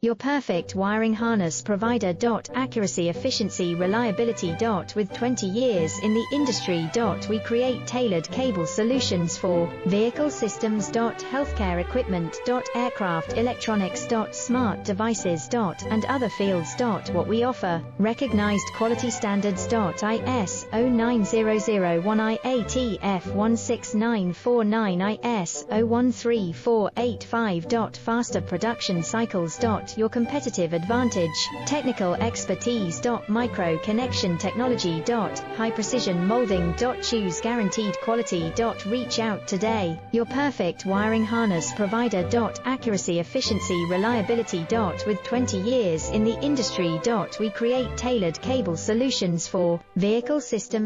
Your perfect wiring harness provider. Accuracy, efficiency, reliability. With 20 years in the industry. We create tailored cable solutions for vehicle systems. Healthcare equipment. Aircraft electronics. Smart devices. And other fields. What we offer: recognized quality standards. ISO 9001, IATF 16949, ISO 13485. Faster production cycles. Your competitive advantage: technical expertise. Micro connection technology. High precision molding. Choose guaranteed quality. Reach out today. Your perfect wiring harness provider. Accuracy, efficiency, reliability. With 20 years in the industry. We create tailored cable solutions for vehicle systems.